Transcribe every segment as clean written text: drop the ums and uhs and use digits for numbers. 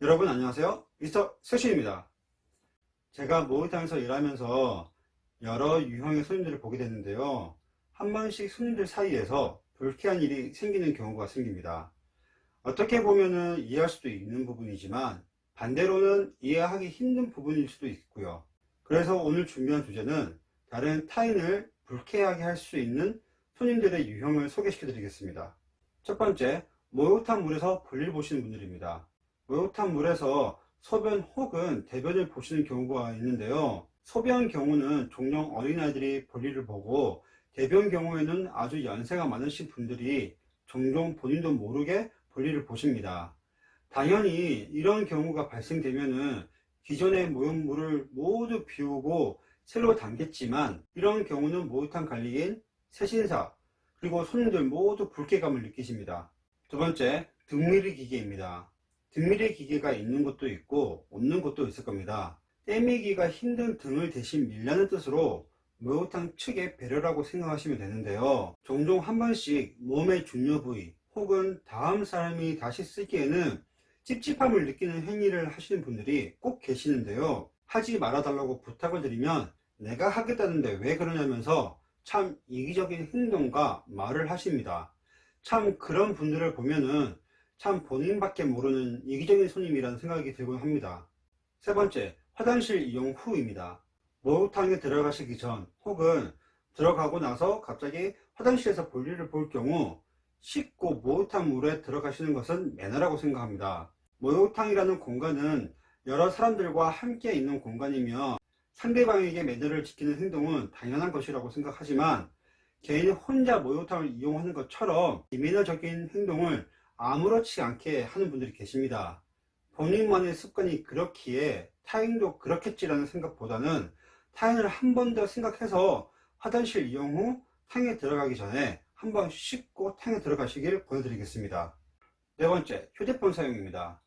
여러분 안녕하세요. 미스터 세신입니다. 제가 목욕탕에서 일하면서 여러 유형의 손님들을 보게 됐는데요. 한 번씩 손님들 사이에서 불쾌한 일이 생기는 경우가 생깁니다. 어떻게 보면은 이해할 수도 있는 부분이지만 반대로는 이해하기 힘든 부분일 수도 있고요. 그래서 오늘 준비한 주제는 다른 타인을 불쾌하게 할 수 있는 손님들의 유형을 소개시켜 드리겠습니다. 첫 번째, 목욕탕 물에서 볼일 보시는 분들입니다. 목욕탕 물에서 소변 혹은 대변을 보시는 경우가 있는데요. 소변 경우는 종종 어린아이들이 볼일을 보고, 대변 경우에는 아주 연세가 많으신 분들이 종종 본인도 모르게 볼일을 보십니다. 당연히 이런 경우가 발생되면은 기존의 목욕물을 모두 비우고 새로 담겠지만, 이런 경우는 목욕탕 관리인, 세신사, 그리고 손님들 모두 불쾌감을 느끼십니다. 두 번째, 등밀이 기계입니다. 등밀이 기계가 있는 곳도 있고 없는 곳도 있을 겁니다. 떼미기가 힘든 등을 대신 밀라는 뜻으로 목욕탕 측의 배려라고 생각하시면 되는데요. 종종 한 번씩 몸의 중요 부위 혹은 다음 사람이 다시 쓰기에는 찝찝함을 느끼는 행위를 하시는 분들이 꼭 계시는데요. 하지 말아달라고 부탁을 드리면 내가 하겠다는데 왜 그러냐면서 참 이기적인 행동과 말을 하십니다. 참 그런 분들을 보면은 참 본인밖에 모르는 이기적인 손님이라는 생각이 들곤 합니다. 세 번째, 화장실 이용 후입니다. 목욕탕에 들어가시기 전 혹은 들어가고 나서 갑자기 화장실에서 볼일을 볼 경우 씻고 목욕탕 물에 들어가시는 것은 매너라고 생각합니다. 목욕탕이라는 공간은 여러 사람들과 함께 있는 공간이며 상대방에게 매너를 지키는 행동은 당연한 것이라고 생각하지만, 개인 혼자 목욕탕을 이용하는 것처럼 비매너적인 행동을 아무렇지 않게 하는 분들이 계십니다. 본인만의 습관이 그렇기에 타인도 그렇겠지라는 생각보다는 타인을 한 번 더 생각해서 화장실 이용 후 탕에 들어가기 전에 한번 씻고 탕에 들어가시길 권해드리겠습니다. 네 번째, 휴대폰 사용입니다.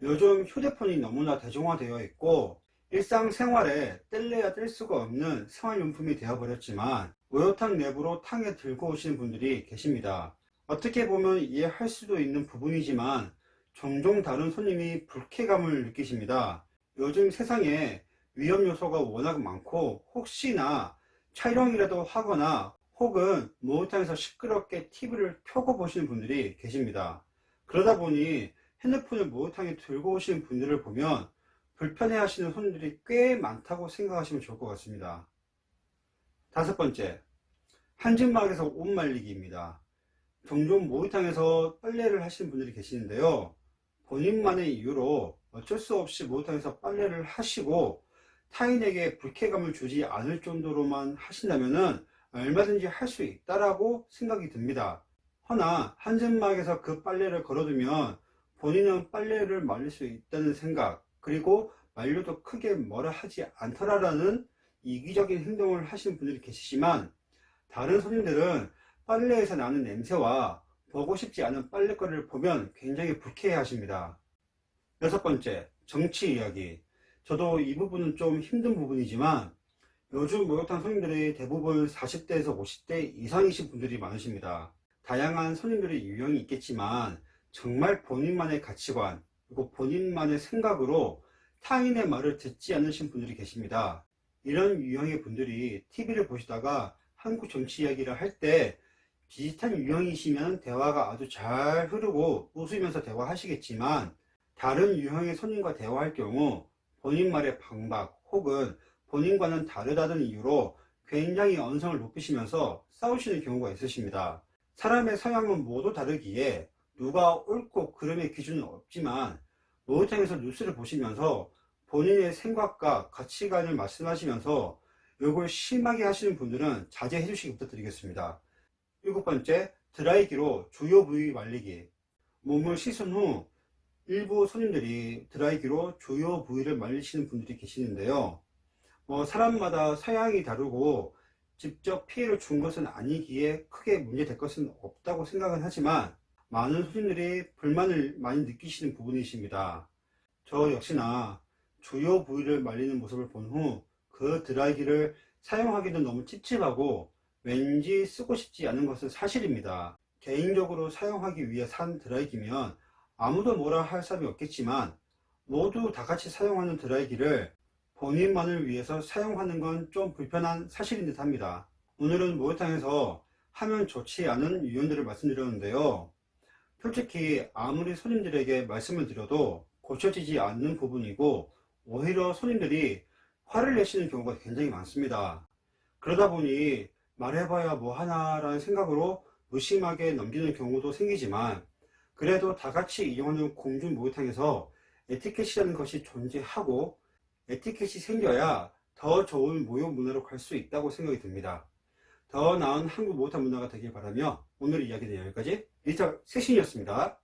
요즘 휴대폰이 너무나 대중화되어 있고 일상생활에 뗄래야 뗄 수가 없는 생활용품이 되어버렸지만, 목욕탕 내부로 탕에 들고 오시는 분들이 계십니다. 어떻게 보면 이해할 수도 있는 부분이지만 종종 다른 손님이 불쾌감을 느끼십니다. 요즘 세상에 위험 요소가 워낙 많고 혹시나 촬영이라도 하거나 혹은 목욕탕에서 시끄럽게 TV를 켜고 보시는 분들이 계십니다. 그러다 보니 핸드폰을 목욕탕에 들고 오시는 분들을 보면 불편해 하시는 손님들이 꽤 많다고 생각하시면 좋을 것 같습니다. 다섯 번째, 한증막에서 옷 말리기입니다. 종종 목욕탕에서 빨래를 하시는 분들이 계시는데요. 본인만의 이유로 어쩔 수 없이 목욕탕에서 빨래를 하시고 타인에게 불쾌감을 주지 않을 정도로만 하신다면 얼마든지 할 수 있다라고 생각이 듭니다. 허나 한증막에서 그 빨래를 걸어두면 본인은 빨래를 말릴 수 있다는 생각, 그리고 말려도 크게 뭐라 하지 않더라라는 이기적인 행동을 하시는 분들이 계시지만, 다른 손님들은 빨래에서 나는 냄새와 보고 싶지 않은 빨래거리를 보면 굉장히 불쾌해 하십니다. 여섯 번째, 정치 이야기. 저도 이 부분은 좀 힘든 부분이지만 요즘 목욕탕 손님들이 대부분 40대에서 50대 이상이신 분들이 많으십니다. 다양한 손님들의 유형이 있겠지만 정말 본인만의 가치관 그리고 본인만의 생각으로 타인의 말을 듣지 않으신 분들이 계십니다. 이런 유형의 분들이 TV를 보시다가 한국 정치 이야기를 할 때 비슷한 유형이시면 대화가 아주 잘 흐르고 웃으면서 대화하시겠지만, 다른 유형의 손님과 대화할 경우 본인 말의 방박 혹은 본인과는 다르다는 이유로 굉장히 언성을 높이시면서 싸우시는 경우가 있으십니다. 사람의 성향은 모두 다르기에 누가 옳고 그름의 기준은 없지만, 목욕탕에서 뉴스를 보시면서 본인의 생각과 가치관을 말씀하시면서 이걸 심하게 하시는 분들은 자제해 주시기 부탁드리겠습니다. 일곱 번째, 드라이기로 주요 부위 말리기. 몸을 씻은 후 일부 손님들이 드라이기로 주요 부위를 말리시는 분들이 계시는데요. 사람마다 성향이 다르고 직접 피해를 준 것은 아니기에 크게 문제될 것은 없다고 생각은 하지만 많은 손님들이 불만을 많이 느끼시는 부분이십니다. 저 역시나 주요 부위를 말리는 모습을 본 후 그 드라이기를 사용하기도 너무 찝찝하고 왠지 쓰고 싶지 않은 것은 사실입니다. 개인적으로 사용하기 위해 산 드라이기면 아무도 뭐라 할 사람이 없겠지만 모두 다 같이 사용하는 드라이기를 본인만을 위해서 사용하는 건 좀 불편한 사실인 듯 합니다. 오늘은 목욕탕에서 하면 좋지 않은 유형들을 말씀드렸는데요. 솔직히 아무리 손님들에게 말씀을 드려도 고쳐지지 않는 부분이고 오히려 손님들이 화를 내시는 경우가 굉장히 많습니다. 그러다 보니 말해봐야 뭐하나라는 생각으로 무심하게 넘기는 경우도 생기지만 그래도 다 같이 이용하는 공중 목욕탕에서 에티켓이라는 것이 존재하고 에티켓이 생겨야 더 좋은 목욕 문화로 갈 수 있다고 생각이 듭니다. 더 나은 한국 목욕탕 문화가 되길 바라며 오늘 이야기는 여기까지. 미스터 세신이었습니다.